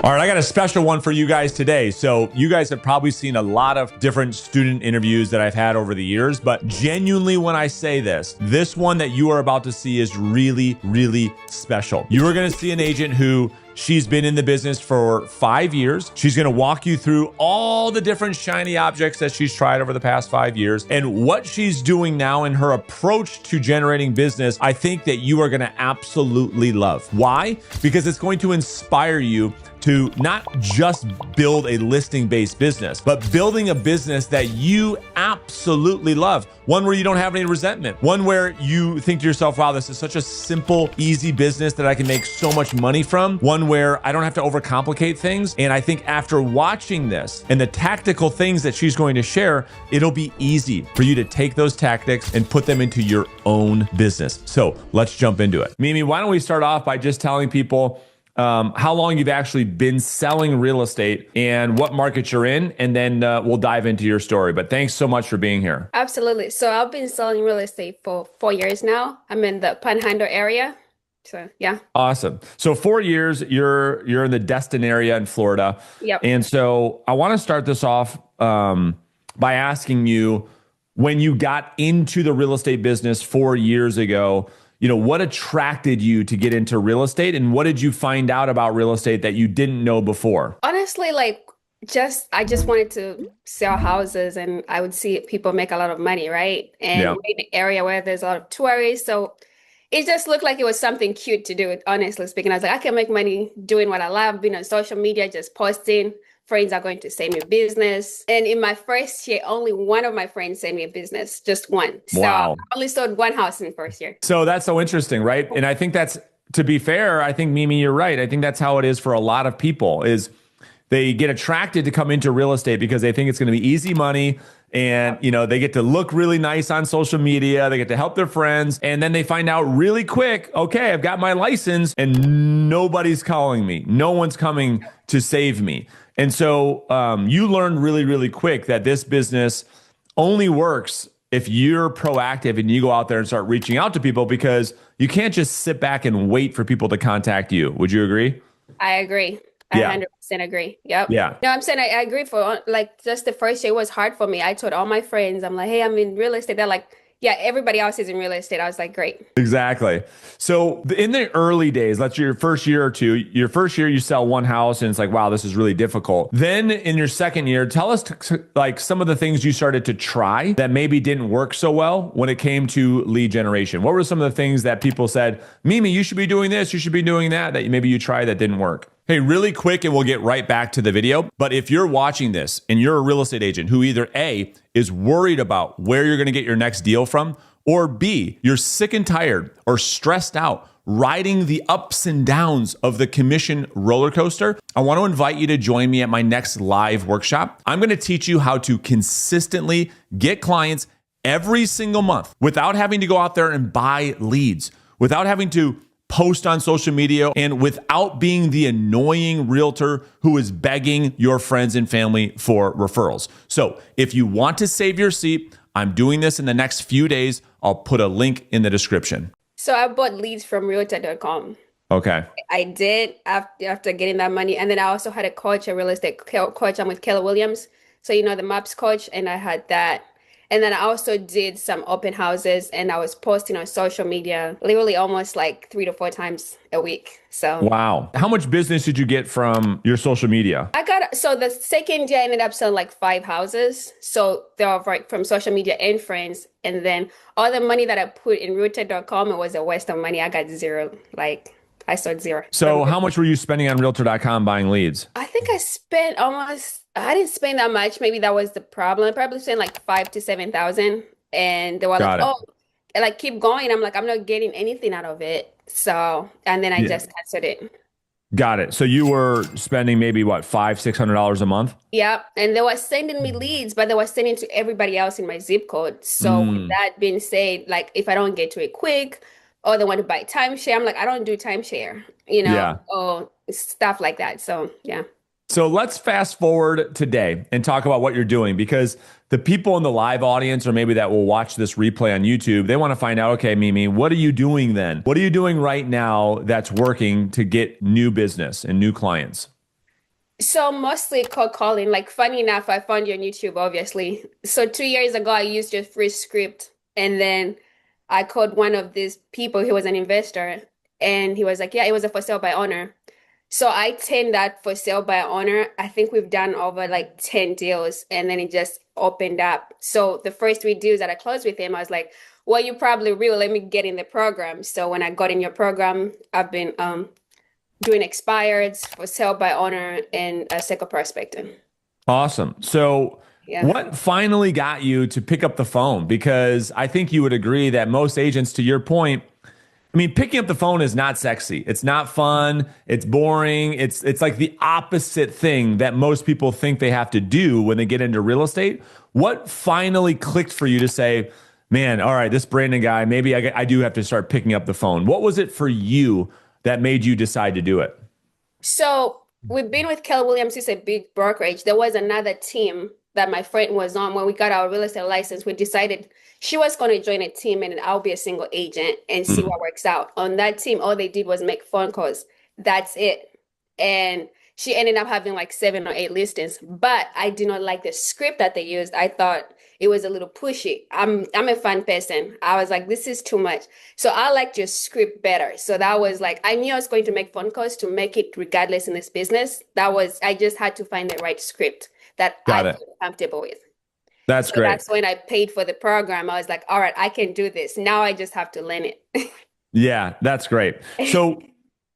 All right, I got a special one for you guys today. So you guys have probably seen a lot of different student interviews that I've had over the years, but genuinely when I say this one that you are about to see is really, really special. You are gonna see an agent who she's been in the business for 5 years. She's gonna walk you through all the different shiny objects that she's tried over the past 5 years and what she's doing now in her approach to generating business. I think that you are gonna absolutely love. Why? Because it's going to inspire you to not just build a listing-based business, but building a business that you absolutely love. One where you don't have any resentment. One where you think to yourself, wow, this is such a simple, easy business that I can make so much money from. One where I don't have to overcomplicate things. And I think after watching this and the tactical things that she's going to share, it'll be easy for you to take those tactics and put them into your own business. So let's jump into it. Mimi, why don't we start off by just telling people how long you've actually been selling real estate and what market you're in, and then we'll dive into your story. But thanks so much for being here. Absolutely. So I've been selling real estate for 4 years now. I'm in the Panhandle area. So yeah. Awesome. So 4 years, you're in the Destin area in Florida. Yep. And so I want to start this off by asking you, when you got into the real estate business 4 years ago, what attracted you to get into real estate, and what did you find out about real estate that you didn't know before? Honestly, I just wanted to sell houses, and I would see people make a lot of money, right? And in an area where there's a lot of tourists. So it just looked like it was something cute to do, honestly speaking. I was like, I can make money doing what I love, being on social media, just posting. Friends are going to send me business. And in my first year, only one of my friends sent me a business, just one. Wow. So I only sold one house in the first year. So that's so interesting, right? And I think that's, to be fair, I think, Mimi, you're right. I think that's how it is for a lot of people, is they get attracted to come into real estate because they think it's going to be easy money. And, they get to look really nice on social media. They get to help their friends. And then they find out really quick, okay, I've got my license and nobody's calling me. No one's coming to save me. And so you learned really, really quick that this business only works if you're proactive and you go out there and start reaching out to people, because you can't just sit back and wait for people to contact you. Would you agree? I agree. I 100% agree. Yep. Yeah. No, I'm saying I agree. For just the first year was hard for me. I told all my friends, I'm like, hey, I'm in real estate. They're like, yeah, everybody else is in real estate. I was like, great. Exactly. So in the early days, let's your first year or two, your first year you sell one house and it's like, wow, this is really difficult. Then in your second year, tell us some of the things you started to try that maybe didn't work so well when it came to lead generation. What were some of the things that people said, Mimi, you should be doing this, you should be doing that maybe you tried that didn't work? Hey, really quick, and we'll get right back to the video. But if you're watching this and you're a real estate agent who either A, is worried about where you're going to get your next deal from, or B, you're sick and tired or stressed out riding the ups and downs of the commission roller coaster, I want to invite you to join me at my next live workshop. I'm going to teach you how to consistently get clients every single month without having to go out there and buy leads, without having to post on social media, and without being the annoying realtor who is begging your friends and family for referrals. So if you want to save your seat, I'm doing this in the next few days. I'll put a link in the description. So I bought leads from realtor.com. Okay. I did after getting that money. And then I also had a coach, a real estate coach. I'm with Keller Williams. So, the MAPS coach, and I had that. And then I also did some open houses, and I was posting on social media literally almost like 3 to 4 times a week. So wow. How much business did you get from your social media? So the second year I ended up selling like 5 houses. So they were from social media and friends. And then all the money that I put in realtor.com, it was a waste of money. I got zero. I sold zero. So how much were you spending on realtor.com buying leads? I think I didn't spend that much. Maybe that was the problem. I probably spent like 5,000 to 7,000. And they were keep going. I'm like, I'm not getting anything out of it. So, and then I just canceled it. Got it. So you were spending maybe what, $500-$600 a month? Yeah. And they were sending me leads, but they were sending to everybody else in my zip code. So with that being said, like if I don't get to it quick or they want to buy timeshare, I'm like, I don't do timeshare, or stuff like that. So yeah. So let's fast forward today and talk about what you're doing, because the people in the live audience, or maybe that will watch this replay on YouTube, they want to find out, okay, Mimi, what are you doing then? What are you doing right now that's working to get new business and new clients? So mostly cold calling. Like funny enough, I found you on YouTube, obviously. So 2 years ago, I used your free script, and then I called one of these people. He was an investor, and he was like, "Yeah, it was a for sale by owner." So I turned that for sale by owner. I think we've done over like 10 deals, and then it just opened up. So the first three deals that I closed with him, I was like, "Well, you probably will. Let me get in the program." So when I got in your program, I've been doing expireds for sale by owner and second prospecting. Awesome. So, Yeah. what finally got you to pick up the phone? Because I think you would agree that most agents, to your point, I mean, picking up the phone is not sexy. It's not fun. It's boring. It's like the opposite thing that most people think they have to do when they get into real estate. What finally clicked for you to say, man, all right, this Brandon guy, maybe I do have to start picking up the phone. What was it for you that made you decide to do it? So we've been with Keller Williams, it's a big brokerage. There was another team that my friend was on when we got our real estate license. We decided she was going to join a team and I'll be a single agent and see Mm. what works out. On that team, all they did was make phone calls. That's it. And she ended up having like 7 or 8 listings, but I did not like the script that they used. I thought it was a little pushy. I'm a fun person. I was like, this is too much. So I liked your script better. So that was like, I knew I was going to make phone calls to make it regardless in this business. I just had to find the right script that I Got it. feel comfortable with. That's So great. that's when I paid for the program. I was like, all right, I can do this. Now I just have to learn it. Yeah, that's great. So,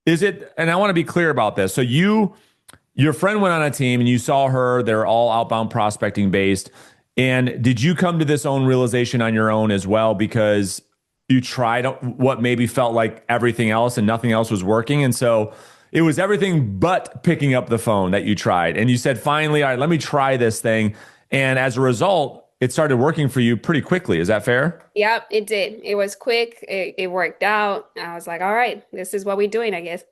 is it, and I want to be clear about this. So, your friend went on a team and you saw her, they're all outbound prospecting based. And did you come to this own realization on your own as well? Because you tried what maybe felt like everything else and nothing else was working. And so it was everything but picking up the phone that you tried. And you said, finally, all right, let me try this thing. And as a result, it started working for you pretty quickly. Is that fair? Yep, it did. It was quick. It worked out. I was like, all right, this is what we're doing, I guess.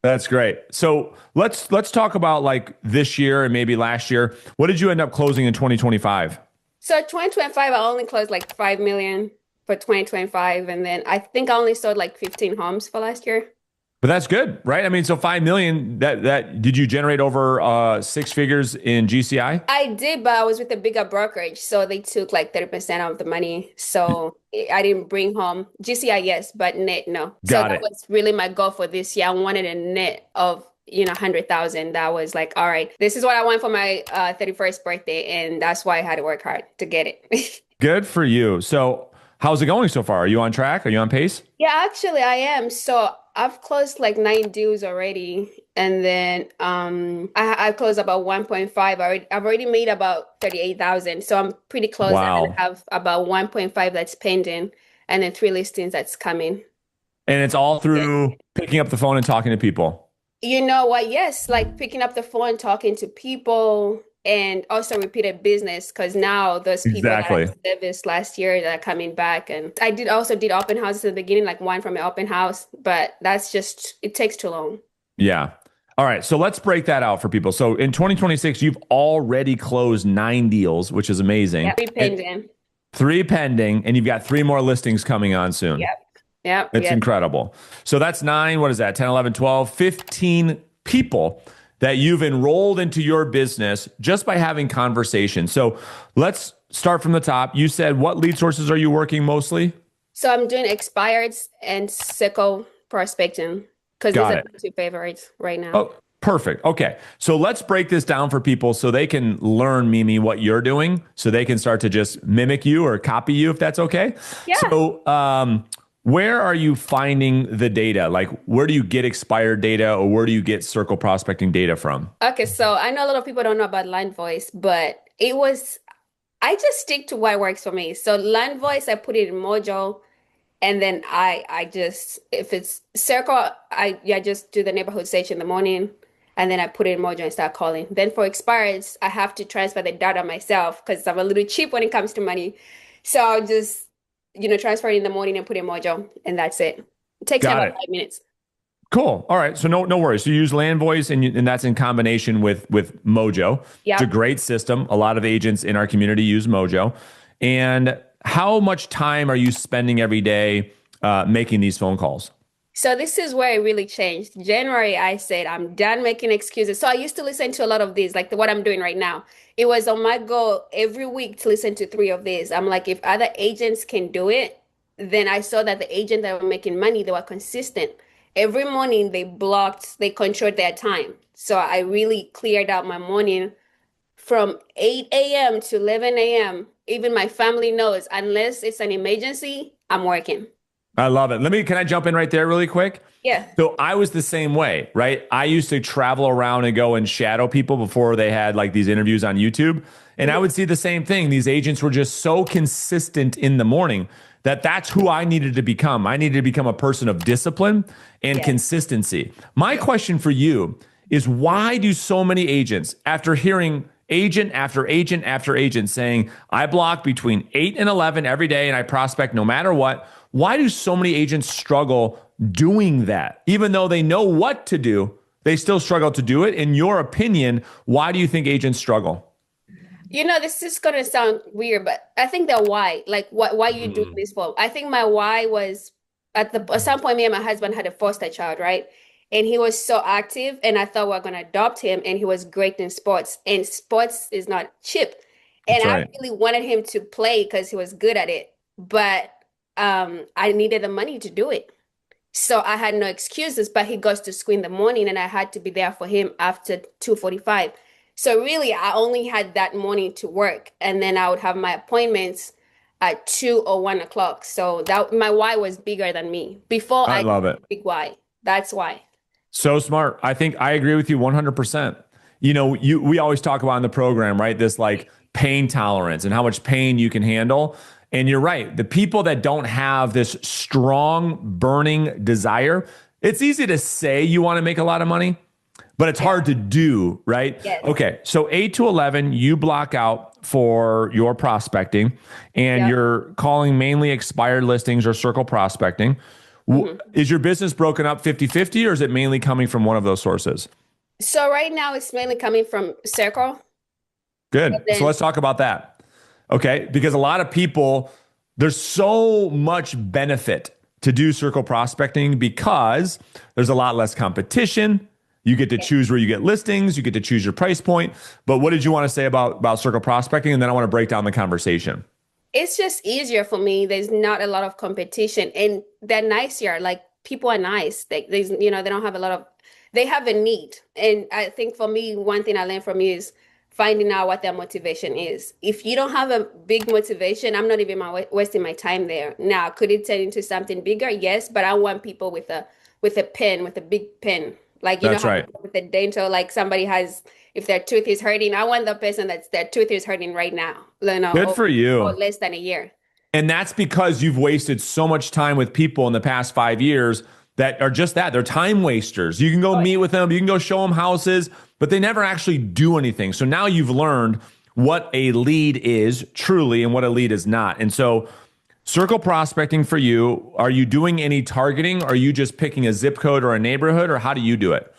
That's great. So let's talk about like this year and maybe last year. What did you end up closing in 2025? So 2025, I only closed like 5 million for 2025. And then I think I only sold like 15 homes for last year. But that's good, right? I mean, so 5 million. That did you generate over six figures in GCI? I did, but I was with a bigger brokerage. So they took like 30% of the money. So I didn't bring home GCI, yes, but net, no. So Got that it. was really my goal for this year. I wanted a net of 100,000. That was like, all right, this is what I want for my 31st birthday. And that's why I had to work hard to get it. Good for you. So how's it going so far? Are you on track? Are you on pace? Yeah, actually I am. So I've closed like 9 deals already. And then I closed about 1.5 already. I've already made about 38,000. So I'm pretty close. And then Wow. I have about 1.5 that's pending and then 3 listings that's coming. And it's all through picking up the phone and talking to people. You know what? Yes, like picking up the phone, talking to people, and also repeated business because now those people that I Exactly. serviced last year that are coming back. And I did open houses at the beginning, like one from an open house, but that's just it takes too long. Yeah. All right. So let's break that out for people. So in 2026, you've already closed 9 deals, which is Yeah, amazing. three And pending. 3 pending, and you've got 3 more listings coming on soon. Yep. Yep. It's Yep. incredible. So that's nine. What is that? 10, 11, 12, 15 people that you've enrolled into your business just by having conversations. So let's start from the top. You said, what lead sources are you working mostly? So I'm doing expireds and sicko prospecting because these Got are it. my two favorites right now. Oh, perfect. Okay. So let's break this down for people so they can learn, Mimi, what you're doing so they can start to just mimic you or copy you if that's okay. Yeah. So, where are you finding the data? Like, where do you get expired data or where do you get circle prospecting data from? Okay, so I know a lot of people don't know about Line Voice, but I just stick to what works for me. So Line Voice, I put it in Mojo, and then I just if it's circle, I just do the neighborhood search in the morning, and then I put it in Mojo and start calling. Then for expireds, I have to transfer the data myself because I'm a little cheap when it comes to money. So I'll just transfer it in the morning and put it in Mojo, and that's it. It takes me Got about it. 5 minutes. Cool. All right. So no worries. So you use Land Voice and that's in combination with Mojo. It's a Yep. great system. A lot of agents in our community use Mojo. And how much time are you spending every day making these phone calls? So this is where it really changed. January, I said, I'm done making excuses. So I used to listen to a lot of these, like what I'm doing right now. It was on my goal every week to listen to three of these. I'm like, if other agents can do it, then I saw that the agent that were making money, they were consistent. Every morning they controlled their time. So I really cleared out my morning from 8 a.m. to 11 a.m. Even my family knows, unless it's an emergency, I'm working. I love it. Can I jump in right there really quick? Yeah. So I was the same way, right? I used to travel around and go and shadow people before they had like these interviews on YouTube. And I would see the same thing. These agents were just so consistent in the morning that that's who I needed to become. I needed to become a person of discipline and consistency. My question for you is, why do so many agents, after hearing agent after agent after agent saying, I block between 8 and 11 every day and I prospect no matter what, why do so many agents struggle doing that? Even though they know what to do, they still struggle to do it. In your opinion, why do you think agents struggle? This is gonna sound weird, but I think the why, like why you do this for. I think my why was at some point, me and my husband had a foster child, right? And he was so active, and I thought we were gonna adopt him, and he was great in sports, and sports is not cheap. And That's I right. really wanted him to play because he was good at it, but I needed the money to do it. So I had no excuses, but he goes to school in the morning and I had to be there for him after 2:45. So really, I only had that morning to work, and then I would have my appointments at 2 or 1 o'clock. So that my why was bigger than me. Before I I love it. big why. That's why. So smart. I think I agree with you 100%. We always talk about in the program, right? This like pain tolerance and how much pain you can handle. And you're right. The people that don't have this strong burning desire, it's easy to say you want to make a lot of money, but it's hard to do, right? Yes. Okay. So 8 to 11, you block out for your prospecting and you're calling mainly expired listings or circle prospecting. Is your business broken up 50-50, or is it mainly coming from one of those sources? So right now it's mainly coming from Circle. Good. And then, So let's talk about that. Okay. Because a lot of people, there's so much benefit to do circle prospecting because there's a lot less competition. You get to choose where you get listings, you get to choose your price point. But what did you want to say about circle prospecting? And then I want to break down the conversation. it's just easier for me. There's not a lot of competition, and they're nicer. Like people are nice. They don't have a lot of, they have a need. And I think for me, one thing I learned from you is finding out what their motivation is. If you don't have a big motivation, I'm not even wasting my time there. Now, could it turn into something bigger? Yes, but I want people with a pen, with a big pen. Like That's how right. with the dental, like somebody has, if their tooth is hurting, I want the person that's their tooth is hurting right now, Good for or you. less than a year. And that's because you've wasted so much time with people in the past 5 years that are just that. They're time wasters. You can go meet with them, you can go show them houses, but they never actually do anything. So now you've learned what a lead is truly and what a lead is not. And so circle prospecting for you, are you doing any targeting? Are you just picking a zip code or a neighborhood, or how do you do it?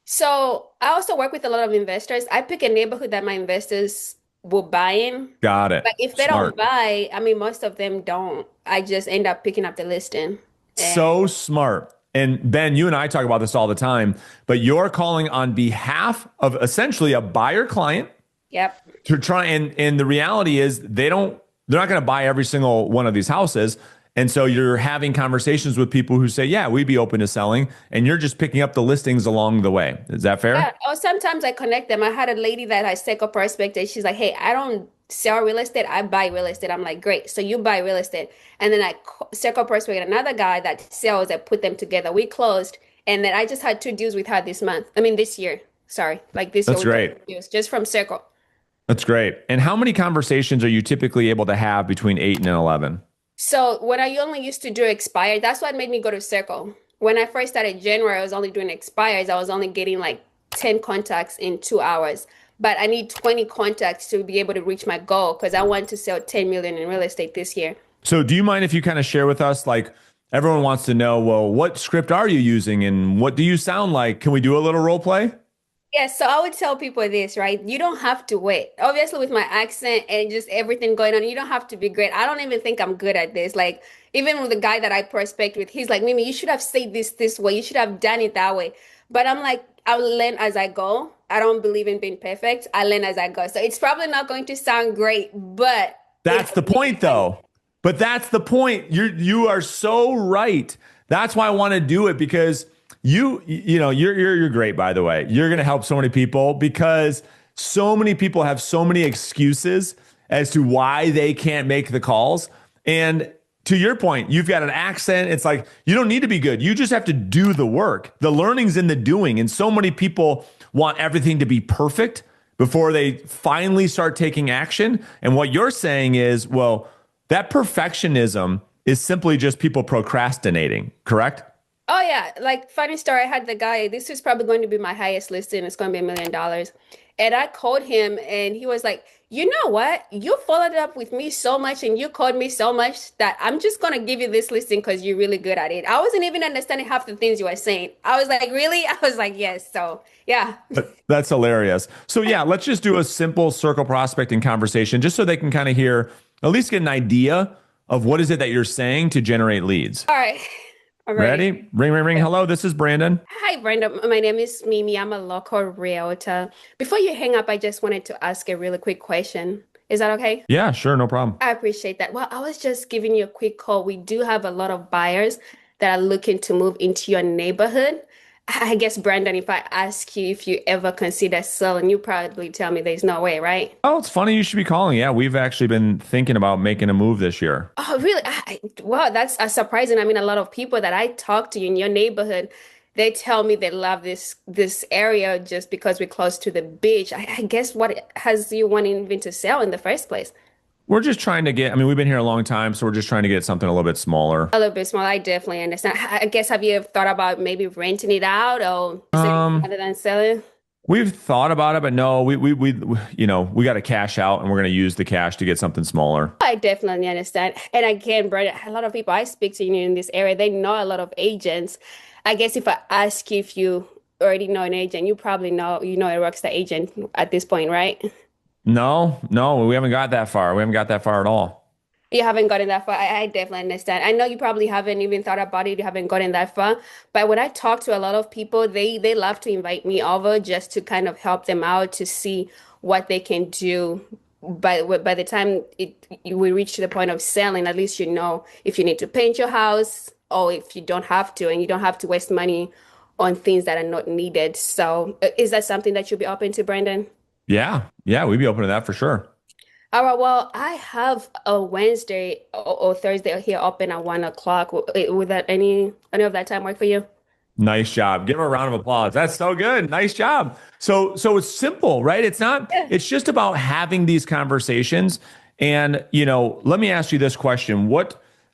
So I also work with a lot of investors. I pick a neighborhood that my investors will buy in. Got it. But if they Smart. don't buy, I mean, most of them don't. I just end up picking up the listing. And So smart. And Ben, you and I talk about this all the time, but you're calling on behalf of essentially a buyer client yep. to try, and the reality is they're not going to buy every single one of these houses. And so you're having conversations with people who say, yeah, we'd be open to selling, and you're just picking up the listings along the way. Is that fair? Yeah. Or sometimes I connect them. I had a lady that I take a prospect. She's like, hey, I don't sell real estate. I buy real estate. I'm like, great. So you buy real estate. And then I circle prospect another guy that sells. I put them together. We closed. And then I just had 2 deals with her this year. Sorry. Like this year. That's great. Deals just from Circle. That's great. And how many conversations are you typically able to have between 8 and 11? So when I only used to do expired, that's what made me go to Circle. When I first started January, I was only doing expires. I was only getting like 10 contacts in 2 hours. But I need 20 contacts to be able to reach my goal because I want to sell 10 million in real estate this year. So do you mind if you kind of share with us, like everyone wants to know, well, what script are you using and what do you sound like? Can we do a little role play? Yeah, so I would tell people this, right? You don't have to wait. Obviously, with my accent and just everything going on, you don't have to be great. I don't even think I'm good at this. Like, even with the guy that I prospect with, he's like, Mimi, you should have said this way. You should have done it that way. But I'm like, I'll learn as I go. I don't believe in being perfect. I learn as I go. So it's probably not going to sound great, but That's it the will make point, sense. though. But that's the point. You are so right. That's why I want to do it because you're great, by the way. You're going to help so many people because so many people have so many excuses as to why they can't make the calls. And to your point, you've got an accent. It's like you don't need to be good. You just have to do the work. The learning's in the doing. And so many people want everything to be perfect before they finally start taking action. And what you're saying is, well, that perfectionism is simply just people procrastinating, correct? Oh yeah, like funny story. I had the guy. This is probably going to be my highest listing. It's going to be $1 million. And I called him, and he was like, "You know what? You followed up with me so much, and you called me so much that I'm just going to give you this listing because you're really good at it." I wasn't even understanding half the things you were saying. I was like, "Really?" I was like, "Yes." So yeah. That's hilarious. So yeah, let's just do a simple circle prospecting conversation just so they can kind of hear, at least get an idea of what is it that you're saying to generate leads. All right, I'm ready. Ready? Ring, ring, ring. Hello, this is Brandon. Hi, Brenda. My name is Mimi. I'm a local realtor. Before you hang up, I just wanted to ask a really quick question. Is that okay? Yeah, sure, no problem. I appreciate that. Well, I was just giving you a quick call. We do have a lot of buyers that are looking to move into your neighborhood. I guess, Brandon, if I ask you if you ever consider selling, you probably tell me there's no way, right? Oh, it's funny you should be calling. Yeah, we've actually been thinking about making a move this year. Oh, really? Wow, that's surprising. I mean, a lot of people that I talk to in your neighborhood, they tell me they love this area just because we're close to the beach. I guess what has you wanting even to sell in the first place? We're just trying to get, I mean, we've been here a long time, so we're just trying to get something a little bit smaller. A little bit small. I definitely understand. I guess have you ever thought about maybe renting it out or selling Um, rather than selling? we've thought about it, but no, we got to cash out and we're going to use the cash to get something smaller. I definitely understand. And again, Brenda, a lot of people I speak to in this area, they know a lot of agents. I guess if I ask you if you already know an agent, you probably know you know a Rockstar agent at this point, right? No, no, we haven't got that far. We haven't got that far at all. You haven't gotten that far. I definitely understand. I know you probably haven't even thought about it. You haven't gotten that far. But when I talk to a lot of people, they love to invite me over just to kind of help them out to see what they can do. By the time we reach to the point of selling, at least you know if you need to paint your house or if you don't have to, and you don't have to waste money on things that are not needed. So, is that something that you'll be open to, Brandon? Yeah, yeah, we'd be open to that for sure. All right, well, I have a Wednesday or Thursday here open at 1 o'clock. Would that any of that time work for you? Nice job. Give her a round of applause. That's so good. Nice job. So it's simple, right? It's not, Yeah. it's just about having these conversations. And, let me ask you this question.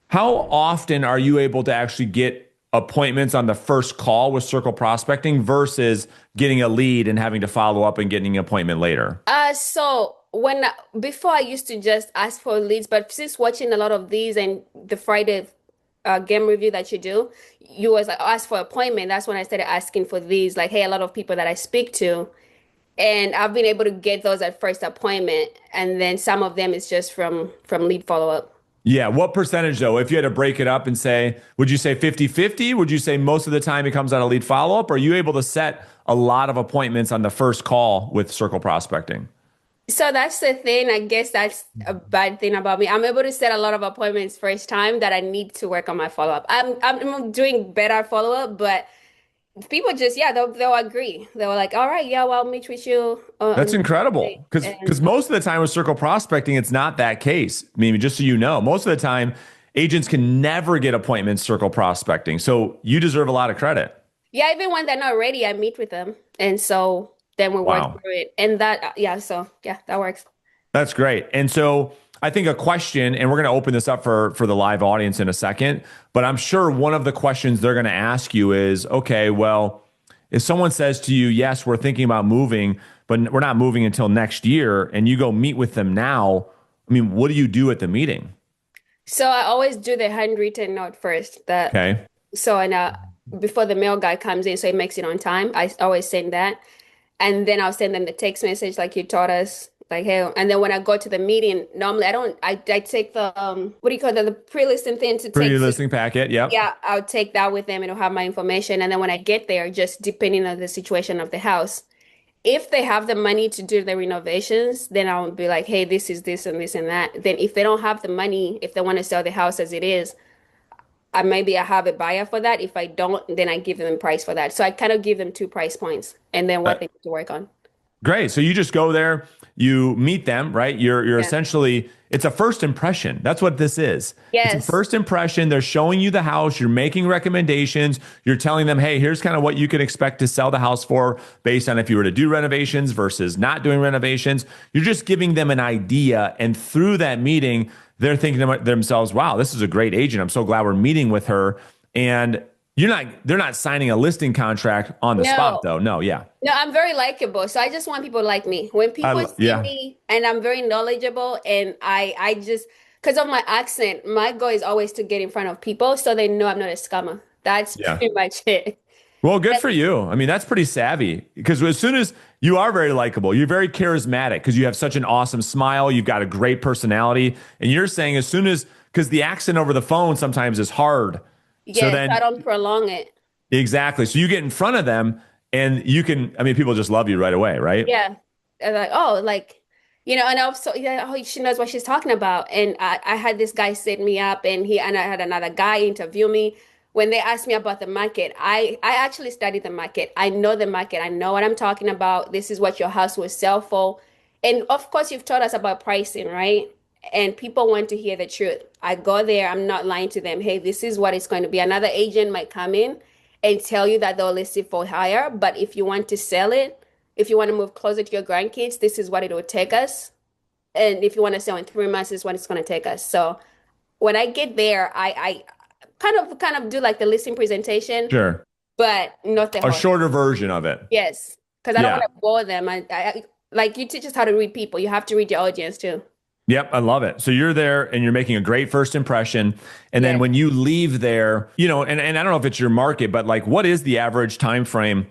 How often are you able to actually get appointments on the first call with Circle Prospecting versus getting a lead and having to follow up and getting an appointment later? So when before I used to just ask for leads, but since watching a lot of these and the Friday game review that you do, you was like ask for appointment. That's when I started asking for these. Like, hey, a lot of people that I speak to, and I've been able to get those at first appointment, and then some of them is just from lead follow up. Yeah. What percentage though? If you had to break it up and say, would you say 50-50? Would you say most of the time it comes out of lead follow up? Are you able to set a lot of appointments on the first call with Circle Prospecting? So that's the thing. I guess that's a bad thing about me. I'm able to set a lot of appointments first time that I need to work on my follow up. I'm doing better follow up, but people just yeah they'll agree. They were like, all right, yeah, well, I'll meet with you That's on incredible. Tuesday. Because And most of the time with Circle Prospecting, it's not that case. I mean, just so you know, most of the time agents can never get appointments Circle Prospecting. So you deserve a lot of credit. yeah, even when they're not ready, I meet with them, and so then we work Wow. through it. And that yeah, so yeah, that works. That's great. And so I think a question, and we're going to open this up for the live audience in a second, but I'm sure one of the questions they're going to ask you is, okay, well, if someone says to you, yes, we're thinking about moving, but we're not moving until next year, and you go meet with them now, I mean, what do you do at the meeting? So I always do the handwritten note first. That Okay. so and before the mail guy comes in, so he makes it on time. I always send that. And then I'll send them the text message like you taught us. Like, hey, and then when I go to the meeting, normally I take the what do you call that, the pre-listing thing to take. Pre-listing packet. Yep. Yeah, I'll take that with them and it'll have my information. And then when I get there, just depending on the situation of the house, if they have the money to do the renovations, then I'll be like, hey, this is this and this and that. Then if they don't have the money, if they want to sell the house as it is, I have a buyer for that. If I don't, then I give them a price for that. So I kind of give them two price points and then what they need to work on. Great. So you just go there, you meet them, right? You're essentially, it's a first impression. That's what this is. Yes. It's a first impression. They're showing you the house. You're making recommendations. You're telling them, hey, here's kind of what you can expect to sell the house for based on if you were to do renovations versus not doing renovations. You're just giving them an idea. And through that meeting, they're thinking to themselves, wow, this is a great agent. I'm so glad we're meeting with her. And they're not signing a listing contract on the spot though. No, yeah. No, I'm very likable. So I just want people like me. When people see me and I'm very knowledgeable and I just, because of my accent, my goal is always to get in front of people so they know I'm not a scammer. That's pretty much it. Well, good for you. I mean, that's pretty savvy because as soon as you are very likable, you're very charismatic because you have such an awesome smile. You've got a great personality. And you're saying as soon as, because the accent over the phone sometimes is hard. Yes, so then, I don't prolong it. Exactly. So you get in front of them and you can, I mean, people just love you right away, right? Yeah. And like, oh, like, and also, oh, she knows what she's talking about. And I had this guy set me up and I had another guy interview me. When they asked me about the market, I actually studied the market. I know the market. I know what I'm talking about. This is what your house will sell for. And of course, you've taught us about pricing, right? And people want to hear the truth. I go there, I'm not lying to them. Hey, this is what it's going to be. Another agent might come in and tell you that they'll list it for higher. But if you want to sell it, if you want to move closer to your grandkids, this is what it will take us. And if you want to sell in 3 months, this is what it's going to take us. So when I get there, I kind of do like the listing presentation. Sure. But not the a shorter version of it. Yes. Because I don't want to bore them. I like you teach us how to read people. You have to read your audience too. Yep, I love it. So you're there and you're making a great first impression. And then when you leave there, and I don't know if it's your market, but like what is the average time frame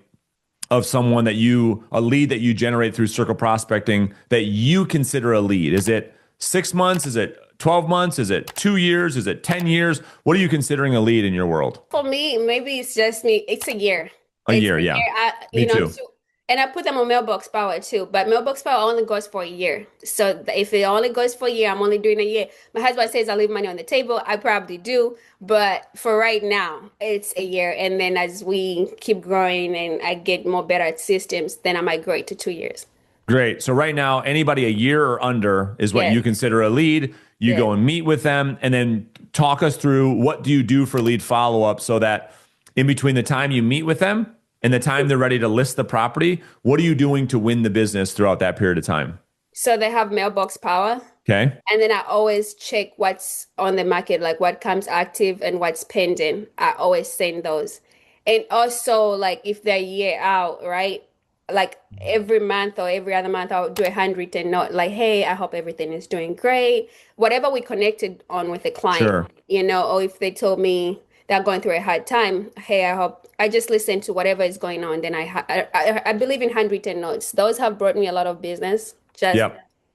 of someone a lead that you generate through circle prospecting that you consider a lead? Is it 6 months? Is it 12 months? Is it 2 years? Is it 10 years? What are you considering a lead in your world? For me, maybe it's just me. It's a year. A year. Me too. And I put them on mailbox power too, but mailbox power only goes for a year. So if it only goes for a year, I'm only doing a year. My husband says I leave money on the table. I probably do, but for right now, it's a year. And then as we keep growing and I get more better at systems, then I might grow it to 2 years. Great. So right now, anybody a year or under is what you consider a lead. You go and meet with them and then talk us through what do you do for lead follow-up so that in between the time you meet with them and the time they're ready to list the property, what are you doing to win the business throughout that period of time? So they have mailbox power. Okay. And then I always check what's on the market, like what comes active and what's pending. I always send those. And also like if they're a year out, right? Like every month or every other month, I'll do a handwritten note like, hey, I hope everything is doing great. Whatever we connected on with the client, or if they told me they're going through a hard time, hey, I just listen to whatever is going on. Then I believe in handwritten notes. Those have brought me a lot of business, just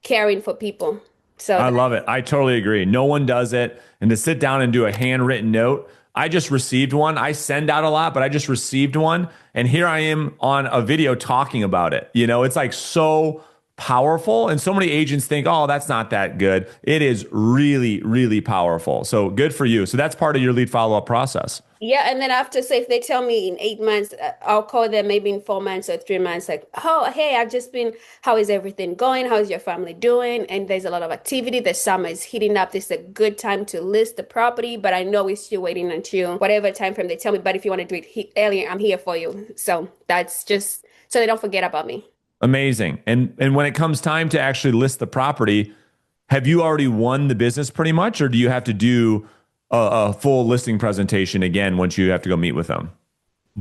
caring for people. So I love it. I totally agree. No one does it. And to sit down and do a handwritten note, I just received one. I send out a lot, but I just received one. And here I am on a video talking about it. It's like so powerful. And so many agents think, oh, that's not that good. It is really, really powerful. So good for you. So that's part of your lead follow-up process. Yeah. And then after, say, if they tell me in 8 months, I'll call them maybe in 4 months or 3 months, like, oh, hey, how is everything going? How is your family doing? And there's a lot of activity. The summer is heating up. This is a good time to list the property, but I know we're still waiting until whatever time frame they tell me. But if you want to do it earlier, I'm here for you. So that's just so they don't forget about me. Amazing. And when it comes time to actually list the property, have you already won the business pretty much, or do you have to do a full listing presentation again once you have to go meet with them?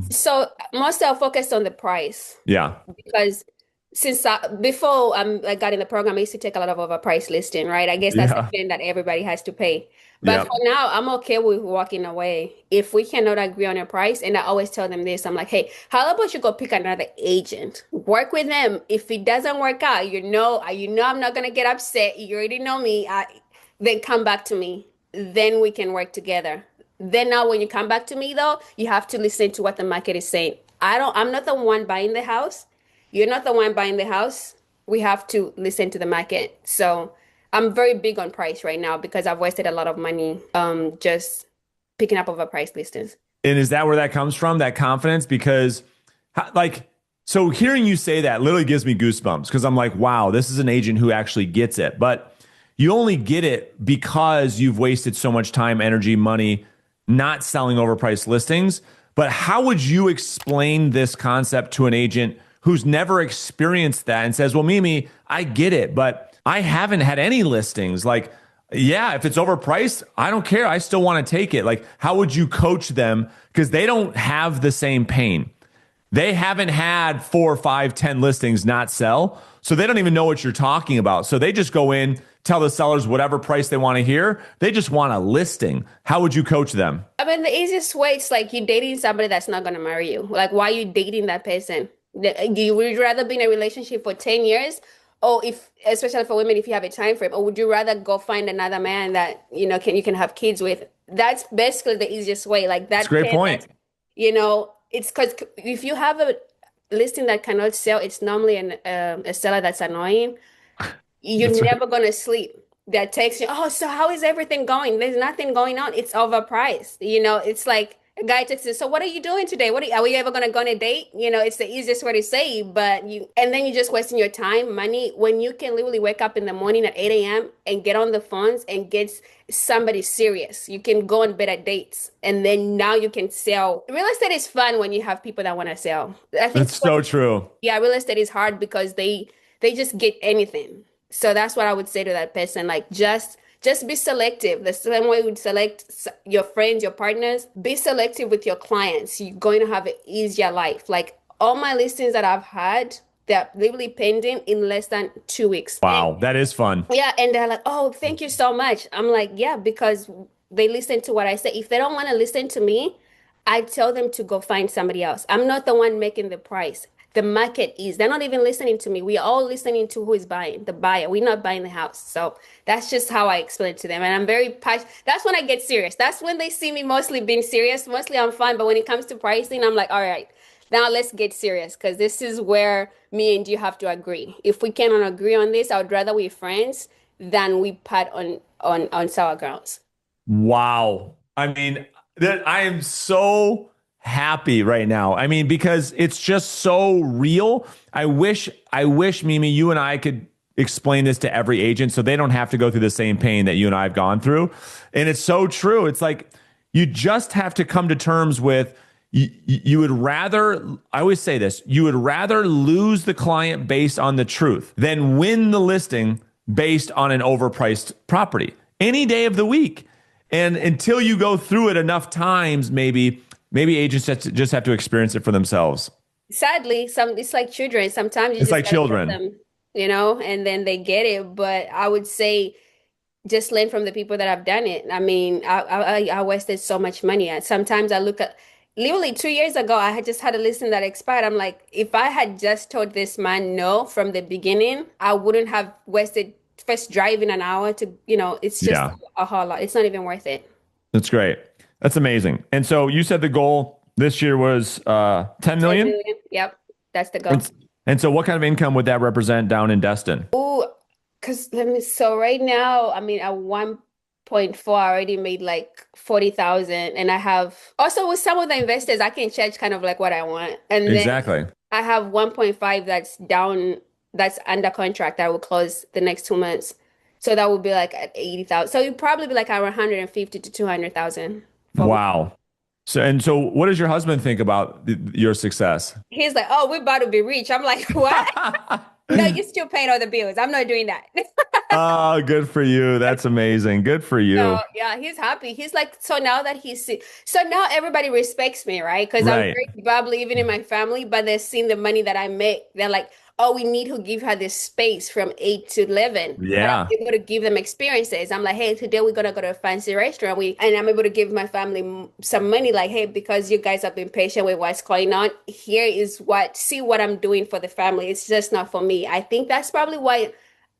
So mostly I'll focus on the price. Yeah. Because since before I got in the program, I used to take a lot of overpriced listing, right? I guess that's the Yeah. thing that everybody has to pay. But for Yep. now, I'm okay with walking away if we cannot agree on a price. And I always tell them this, I'm like, hey, how about you go pick another agent, work with them. If it doesn't work out, you know, I'm not gonna get upset. You already know me. Then come back to me. Then we can work together. Then now, when you come back to me, though, you have to listen to what the market is saying. I'm not the one buying the house. You're not the one buying the house. We have to listen to the market. So I'm very big on price right now because I've wasted a lot of money just picking up overpriced listings. And is that where that comes from, that confidence? Because, like, so hearing you say that literally gives me goosebumps because I'm like, wow, this is an agent who actually gets it. But you only get it because you've wasted so much time, energy, money not selling overpriced listings. But how would you explain this concept to an agent who's never experienced that and says, well, Mimi, I get it, but I haven't had any listings. Like, yeah, if it's overpriced, I don't care. I still want to take it. Like, how would you coach them? Because they don't have the same pain. They haven't had 4, 5, 10 listings not sell. So they don't even know what you're talking about. So they just go in, tell the sellers whatever price they want to hear. They just want a listing. How would you coach them? I mean, the easiest way, it's like you're dating somebody that's not going to marry you. Like, why are you dating that person? You would rather be in a relationship for 10 years? Or if, especially for women, if you have a time frame, or would you rather go find another man that, you can have kids with? That's basically the easiest way. Like That's a that great can, point. it's because if you have a listing that cannot sell, it's normally a seller that's annoying. That's You're right. never gonna sleep. That takes you, oh, so how is everything going? There's nothing going on. It's overpriced. It's like a guy texts you, so what are you doing today? Are we ever gonna go on a date? It's the easiest way to say, but and then you're just wasting your time, money, when you can literally wake up in the morning at 8 a.m. and get on the phones and get somebody serious. You can go on better dates, and then now you can sell. Real estate is fun when you have people that want to sell. I think That's so true. yeah, real estate is hard because they just get anything. So that's what I would say to that person. Like just be selective. The same way you would select your friends, your partners, be selective with your clients. You're going to have an easier life. Like all my listings that I've had, they're literally pending in less than 2 weeks. Wow, that is fun. Yeah, and they're like, "Oh, thank you so much." I'm like, "Yeah," because they listen to what I say. If they don't want to listen to me, I tell them to go find somebody else. I'm not the one making the price. The market is. They're not even listening to me. We are all listening to who is buying, the buyer. We're not buying the house. So that's just how I explain it to them. And I'm very passionate. That's when I get serious. That's when they see me mostly being serious. Mostly I'm fine. But when it comes to pricing, I'm like, all right, now let's get serious because this is where me and you have to agree. If we cannot agree on this, I would rather we're friends than we pat on sour grounds. Wow. I mean, that I am so happy right now. I mean, because it's just so real. I wish Mimi, you and I could explain this to every agent so they don't have to go through the same pain that you and I have gone through. And it's so true. It's like you just have to come to terms with you would rather, I always say this, you would rather lose the client based on the truth than win the listing based on an overpriced property any day of the week. And until you go through it enough times, maybe agents just have to experience it for themselves. Sadly, it's like children. Sometimes you It's just like gotta tell children. them, and then they get it. But I would say just learn from the people that have done it. I mean, I wasted so much money. And sometimes I look at literally 2 years ago, I had just had a listing that expired. I'm like, if I had just told this man no from the beginning, I wouldn't have wasted first driving an hour to, it's just Yeah, a whole lot. It's not even worth it. that's great. That's amazing. And so you said the goal this year was 10 10 million. million. Yep. That's the goal. And so what kind of income would that represent down in Destin? Ooh, because so right now, I mean, at 1.4, I already made like 40,000. And I have also with some of the investors, I can charge kind of like what I want. And then Exactly. I have 1.5 that's down, that's under contract that will close the next 2 months. So that would be like at 80,000. So it'd probably be like around 150 to 200,000 for me. Wow. So what does your husband think about your success? He's like, oh, we're about to be rich. I'm like, what? No, you're still paying all the bills. I'm not doing that. Oh, good for you. That's amazing. Good for So you. yeah, he's happy. He's like, so now that so now everybody respects me, right? Because I'm Right. very bubbly even in my family, but they're seeing the money that I make. They're like, oh, we need to give her this space from 8 to 11. But I'm Yeah. able to give them experiences. I'm like, hey, today we're gonna go to a fancy restaurant. And I'm able to give my family some money, like, hey, because you guys have been patient with what's going on, here is see what I'm doing for the family. It's just not for me. I think that's probably why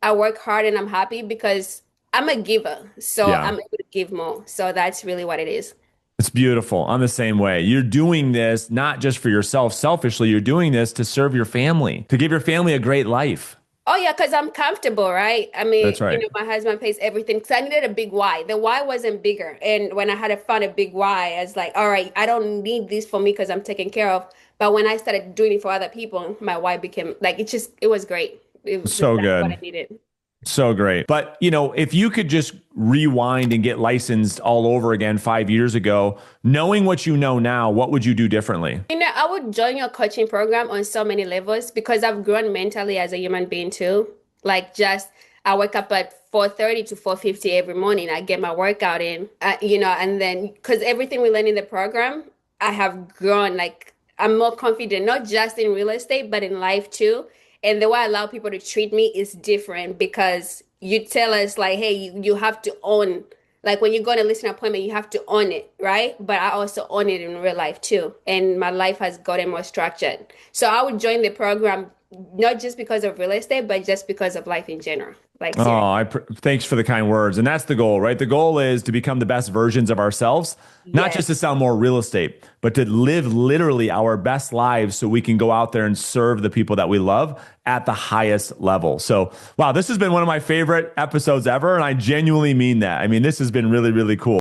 I work hard and I'm happy because I'm a giver. So Yeah. I'm able to give more. So that's really what it is. It's beautiful. I'm the same way. You're doing this not just for yourself selfishly, you're doing this to serve your family, to give your family a great life. Oh yeah, because I'm comfortable, right? I mean, That's right. my husband pays everything. Because I needed a big why. The why wasn't bigger. And when I had to find a big why, I was like, all right, I don't need this for me because I'm taken care of. But when I started doing it for other people, my why became like it was great. It was So exactly what good. I needed. So great. But, if you could just rewind and get licensed all over again 5 years ago, knowing what you know now, what would you do differently? I would join your coaching program on so many levels because I've grown mentally as a human being too. Like just I wake up at 4:30 to 4:50 every morning. I get my workout in, and then because everything we learn in the program, I have grown. Like I'm more confident, not just in real estate, but in life too. And the way I allow people to treat me is different because you tell us like, hey, you have to own like when you go to a listing appointment, you have to own it, right? But I also own it in real life too. And my life has gotten more structured. So I would join the program not just because of real estate, but just because of life in general. Like seriously. Oh, thanks for the kind words. And that's the goal, right? The goal is to become the best versions of ourselves, not Yes. just to sell more real estate, but to live literally our best lives so we can go out there and serve the people that we love at the highest level. So, wow, this has been one of my favorite episodes ever. And I genuinely mean that. I mean, this has been really, really cool.